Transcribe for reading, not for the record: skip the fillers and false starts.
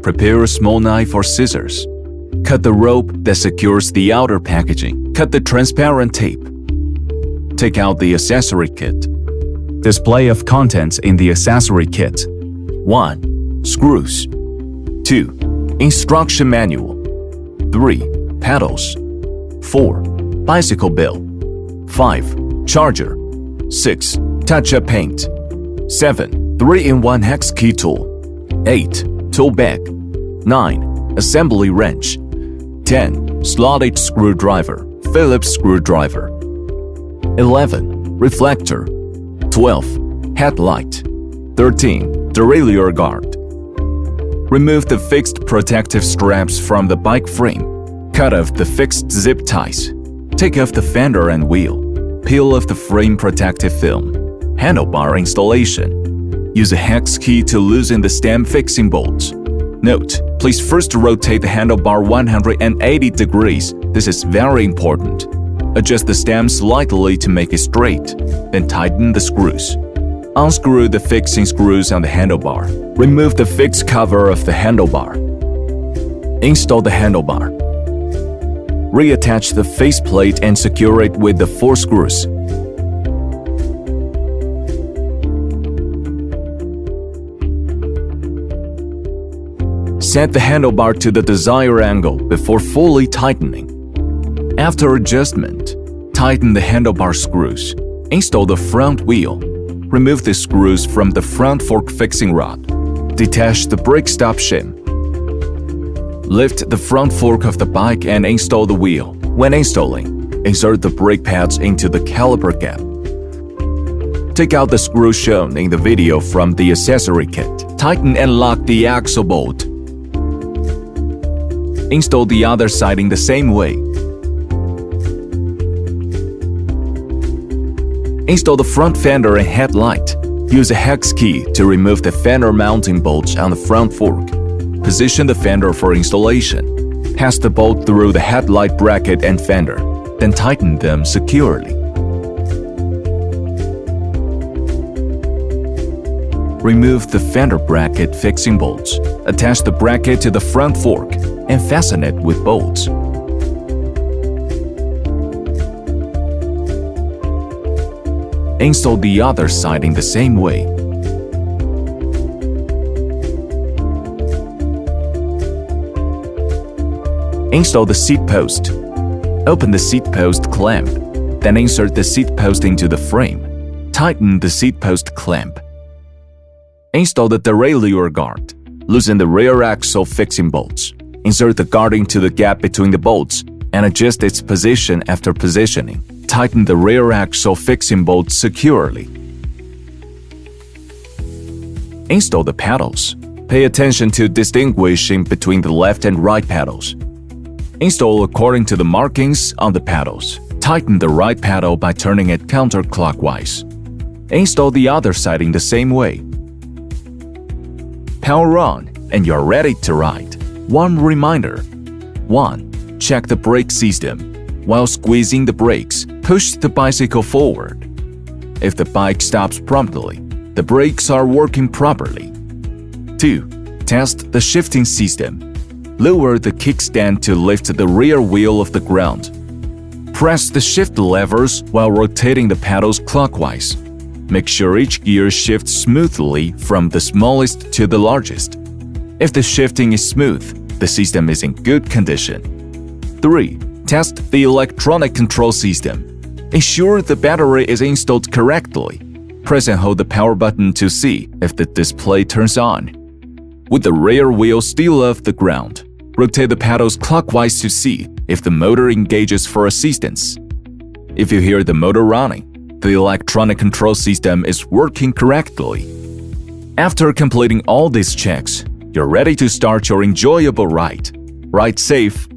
Prepare a small knife or scissors. Cut the rope that secures the outer packaging. Cut the transparent tape. Take out the accessory kit. Display of contents in the accessory kit. 1. Screws. 2. Instruction manual. 3. Pedals. 4. Bicycle bell. 5. Charger. 6. Touch-up paint. 7. 3-in-1 hex key tool. 8. Tool bag. 9. Assembly wrench. 10. Slotted screwdriver. Phillips screwdriver. 11. Reflector. 12. Headlight. 13. Derailleur guard. Remove the fixed protective straps from the bike frame. Cut off the fixed zip ties. Take off the fender and wheel. Peel off the frame protective film. Handlebar installation. Use a hex key to loosen the stem fixing bolts. Note: please first rotate the handlebar 180 degrees. This is very important. Adjust the stem slightly to make it straight, then tighten the screws. Unscrew the fixing screws on the handlebar. Remove the fixed cover of the handlebar. Install the handlebar. Reattach the faceplate and secure it with the 4 screws. Set the handlebar to the desired angle before fully tightening. After adjustment, tighten the handlebar screws. Install the front wheel. Remove the screws from the front fork fixing rod. Detach the brake stop shim. Lift the front fork of the bike and install the wheel. When installing, insert the brake pads into the caliper gap. Take out the screw shown in the video from the accessory kit. Tighten and lock the axle bolt. Install the other side in the same way. Install the front fender and headlight. Use a hex key to remove the fender mounting bolts on the front fork. Position the fender for installation. Pass the bolt through the headlight bracket and fender, then tighten them securely. Remove the fender bracket fixing bolts. Attach the bracket to the front fork and fasten it with bolts. Install the other side in the same way. Install the seat post. Open the seat post clamp, then insert the seat post into the frame. Tighten the seat post clamp. Install the derailleur guard. Loosen the rear axle fixing bolts. Insert the guard into the gap between the bolts and adjust its position after positioning. Tighten the rear axle fixing bolts securely. Install the pedals. Pay attention to distinguishing between the left and right pedals. Install according to the markings on the pedals. Tighten the right pedal by turning it counterclockwise. Install the other side in the same way. Power on, and you're ready to ride. One reminder. 1. Check the brake system. While squeezing the brakes, push the bicycle forward. If the bike stops promptly, the brakes are working properly. 2. Test the shifting system. Lower the kickstand to lift the rear wheel off the ground. Press the shift levers while rotating the pedals clockwise. Make sure each gear shifts smoothly from the smallest to the largest. If the shifting is smooth, the system is in good condition. 3. Test the electronic control system. Ensure the battery is installed correctly. Press and hold the power button to see if the display turns on. With the rear wheel still off the ground, rotate the pedals clockwise to see if the motor engages for assistance. If you hear the motor running, the electronic control system is working correctly. After completing all these checks, you're ready to start your enjoyable ride. Ride safe